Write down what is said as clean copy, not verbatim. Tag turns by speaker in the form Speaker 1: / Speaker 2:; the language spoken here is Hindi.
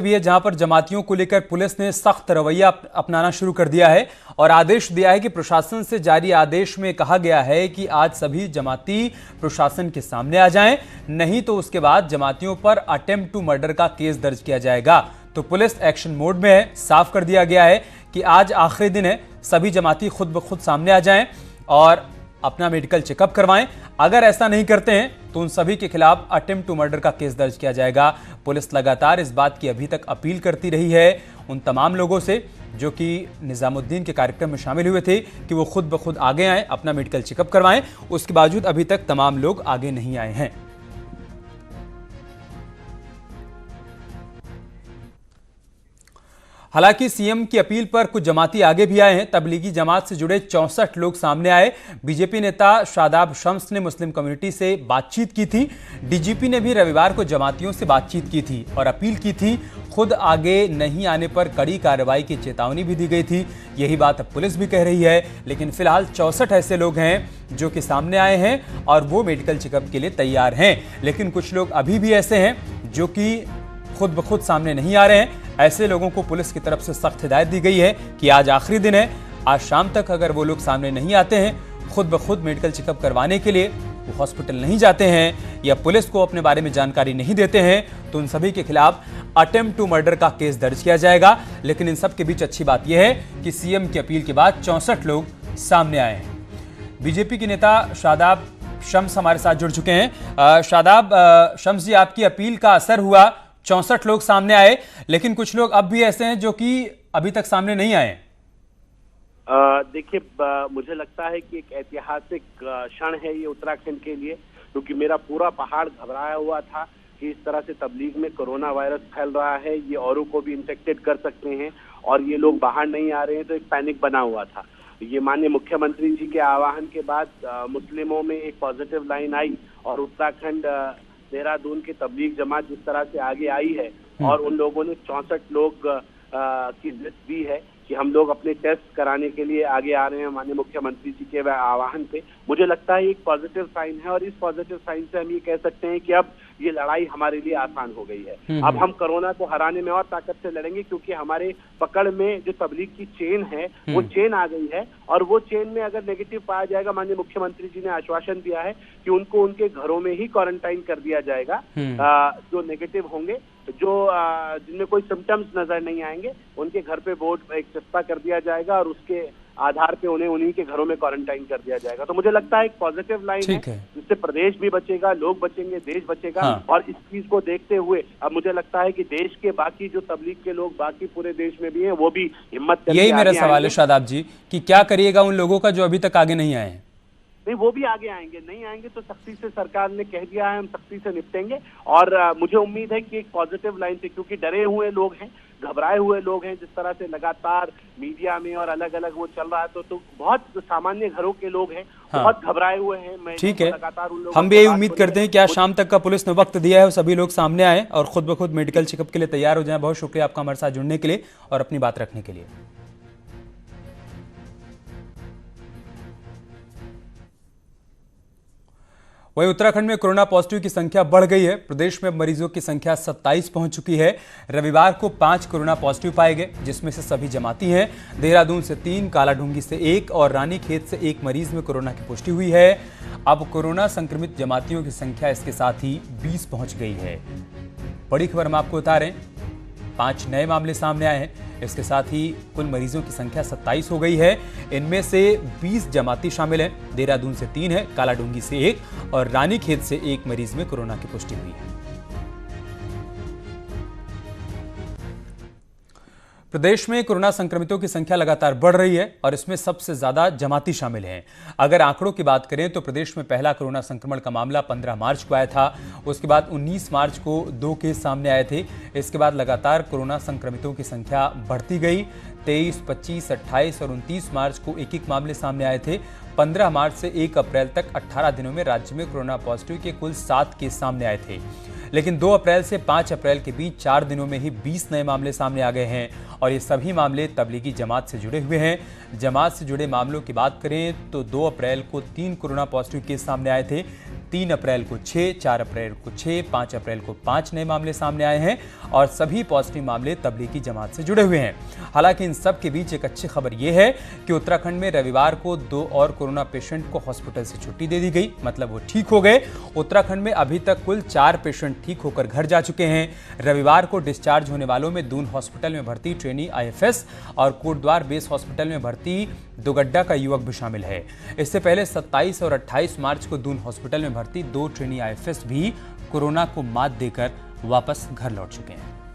Speaker 1: भी है जहां पर जमातियों को लेकर पुलिस ने सख्त रवैया अपनाना शुरू कर दिया है और आदेश दिया है कि प्रशासन से जारी आदेश में कहा गया है कि आज सभी जमाती प्रशासन के सामने आ जाएं, नहीं तो उसके बाद जमातियों पर अटेम्प्ट टू मर्डर का केस दर्ज किया जाएगा। तो पुलिस एक्शन मोड में है। साफ कर दिया गया है कि आज आखिरी दिन है, सभी जमाती खुद ब खुद सामने आ जाएं और अपना मेडिकल चेकअप करवाएं। अगर ऐसा नहीं करते हैं तो उन सभी के खिलाफ अटेम्प्ट टू मर्डर का केस दर्ज किया जाएगा। पुलिस लगातार इस बात की अभी तक अपील करती रही है उन तमाम लोगों से जो कि निजामुद्दीन के कार्यक्रम में शामिल हुए थे कि वो खुद ब खुद आगे आएं, अपना मेडिकल चेकअप करवाएं। उसके बावजूद अभी तक तमाम लोग आगे नहीं आए हैं। हालांकि सीएम की अपील पर कुछ जमाती आगे भी आए हैं। तबलीगी जमात से जुड़े 64 लोग सामने आए। बीजेपी नेता शादाब शम्स ने मुस्लिम कम्युनिटी से बातचीत की थी। डीजीपी ने भी रविवार को जमातियों से बातचीत की थी और अपील की थी। खुद आगे नहीं आने पर कड़ी कार्रवाई की चेतावनी भी दी गई थी। यही बात अब पुलिस भी कह रही है। लेकिन फिलहाल 64 ऐसे लोग हैं जो कि सामने आए हैं और वो मेडिकल चेकअप के लिए तैयार हैं। लेकिन कुछ लोग अभी भी ऐसे हैं जो कि खुद ब खुद सामने नहीं आ रहे हैं। ऐसे लोगों को पुलिस की तरफ से सख्त हिदायत दी गई है कि आज आखिरी दिन है, आज शाम तक अगर वो लोग सामने नहीं आते हैं खुद ब खुद मेडिकल चेकअप करवाने के लिए, वो हॉस्पिटल नहीं जाते हैं या पुलिस को अपने बारे में जानकारी नहीं देते हैं, तो उन सभी के खिलाफ अटेम्प्ट टू मर्डर का केस दर्ज किया जाएगा। लेकिन इन सब के बीच अच्छी बात यह है कि सीएम की अपील के बाद 64 लोग सामने आए हैं। बीजेपी के नेता शादाब शम्स हमारे साथ जुड़ चुके हैं। शादाब शम्स जी, आपकी अपील का असर हुआ, 64 लोग सामने आए, लेकिन कुछ लोग अब भी ऐसे हैं जो कि अभी तक सामने नहीं आए।
Speaker 2: देखिए, मुझे लगता है कि एक ऐतिहासिक क्षण है ये उत्तराखंड के लिए, क्योंकि मेरा पूरा पहाड़ घबराया हुआ था कि इस तरह से तबलीग में कोरोना वायरस फैल रहा है, ये औरों को भी इन्फेक्टेड कर सकते हैं और ये लोग बाहर नहीं आ रहे हैं, तो एक पैनिक बना हुआ था। ये माननीय मुख्यमंत्री जी के आह्वान के बाद मुस्लिमों में एक पॉजिटिव लाइन आई और उत्तराखंड देहरादून की तबलीग जमात जिस तरह से आगे आई है और उन लोगों ने 64 लोग की लिस्ट दी है कि हम लोग अपने टेस्ट कराने के लिए आगे आ रहे हैं माननीय मुख्यमंत्री जी के आह्वान पे। मुझे लगता है एक पॉजिटिव साइन है और इस पॉजिटिव साइन से हम ये कह सकते हैं कि अब ये लड़ाई हमारे लिए आसान हो गई है। अब हम कोरोना को हराने में और ताकत से लड़ेंगे, क्योंकि हमारे पकड़ में जो तबलीग की चेन है वो चेन आ गई है और वो चेन में अगर नेगेटिव पाया जाएगा, माननीय मुख्यमंत्री जी ने आश्वासन दिया है कि उनको उनके घरों में ही क्वारंटाइन कर दिया जाएगा। जो नेगेटिव होंगे, जो जिनमें कोई सिम्टम्स नजर नहीं आएंगे, उनके घर पे बोर्ड एक चस्पा कर दिया जाएगा और उसके आधार पे उन्हें उन्हीं के घरों में क्वारंटाइन कर दिया जाएगा। तो मुझे लगता है एक पॉजिटिव लाइन है जिससे प्रदेश भी बचेगा, लोग बचेंगे, देश बचेगा। और इस चीज को देखते हुए अब मुझे लगता है कि देश के बाकी जो तबलीग के लोग बाकी पूरे देश में भी हैं, वो भी हिम्मत करके
Speaker 1: यही मेरा सवाल है शादाब जी कि क्या करिएगा उन लोगों का जो अभी तक आगे नहीं आए हैं?
Speaker 2: नहीं, वो भी आगे आएंगे। नहीं आएंगे तो सख्ती से सरकार ने कह दिया है, हम सख्ती से निपटेंगे। और मुझे उम्मीद है कि एक पॉजिटिव लाइन से, क्योंकि डरे हुए लोग हैं, घबराए हुए लोग हैं, जिस तरह से लगातार मीडिया में और अलग अलग वो चल रहा है, तो बहुत सामान्य घरों के लोग हैं, बहुत घबराए हुए हैं।
Speaker 1: ठीक है, हम भी यही उम्मीद करते हैं कि आज शाम तक का पुलिस ने वक्त दिया है, सभी लोग सामने आए और खुद ब खुद मेडिकल चेकअप के लिए तैयार हो जाएं। बहुत शुक्रिया आपका हमारे साथ जुड़ने के लिए और अपनी बात रखने के लिए। वहीं उत्तराखंड में कोरोना पॉजिटिव की संख्या बढ़ गई है। प्रदेश में मरीजों की संख्या 27 पहुंच चुकी है। रविवार को 5 कोरोना पॉजिटिव पाए गए, जिसमें से सभी जमाती हैं। देहरादून से 3, कालाढूंगी से 1 और रानीखेत से 1 मरीज में कोरोना की पुष्टि हुई है। अब कोरोना संक्रमित जमातियों की संख्या इसके साथ ही 20 पहुंच गई है। बड़ी खबर हम आपको बता रहे हैं, 5 नए मामले सामने आए हैं। इसके साथ ही कुल मरीजों की संख्या 27 हो गई है। इनमें से 20 जमाती शामिल हैं। देहरादून से 3 है, कालाढूंगी से 1 और रानीखेत से 1 मरीज में कोरोना की पुष्टि हुई है। प्रदेश में कोरोना संक्रमितों की संख्या लगातार बढ़ रही है और इसमें सबसे ज्यादा जमाती शामिल हैं। अगर आंकड़ों की बात करें तो प्रदेश में पहला कोरोना संक्रमण का मामला 15 मार्च को आया था। उसके बाद 19 मार्च को 2 केस सामने आए थे। इसके बाद लगातार कोरोना संक्रमितों की संख्या बढ़ती गई। 23, 25, 28 और 29 मार्च को एक मामले सामने आए थे। 15 मार्च से 1 अप्रैल तक 18 दिनों में राज्य में कोरोना पॉजिटिव के कुल 7 केस सामने आए थे। लेकिन 2 अप्रैल से 5 अप्रैल के बीच 4 दिनों में ही 20 नए मामले सामने आ गए हैं और ये सभी मामले तबलीगी जमात से जुड़े हुए हैं। जमात से जुड़े मामलों की बात करें तो 2 अप्रैल को 3 कोरोना पॉजिटिव केस सामने आए थे। 3 अप्रैल को 6, 4 अप्रैल को 6, 5 अप्रैल को 5 नए मामले सामने आए हैं और सभी पॉजिटिव मामले तबलीगी जमात से जुड़े हुए हैं। हालांकि इन सब के बीच एक अच्छी खबर यह है कि उत्तराखंड में रविवार को 2 और कोरोना पेशेंट को हॉस्पिटल से छुट्टी दे दी गई, मतलब वो ठीक हो गए। उत्तराखंड में अभी तक कुल 4 पेशेंट ठीक होकर घर जा चुके हैं। रविवार को डिस्चार्ज होने वालों में दून हॉस्पिटल में भर्ती ट्रेनी IFS और कोटद्वार बेस हॉस्पिटल में भर्ती दुगड्डा का युवक भी शामिल है। इससे पहले 27 और 28 मार्च को दून हॉस्पिटल में भर्ती 2 ट्रेनी IFS भी कोरोना को मात देकर वापस घर लौट चुके हैं।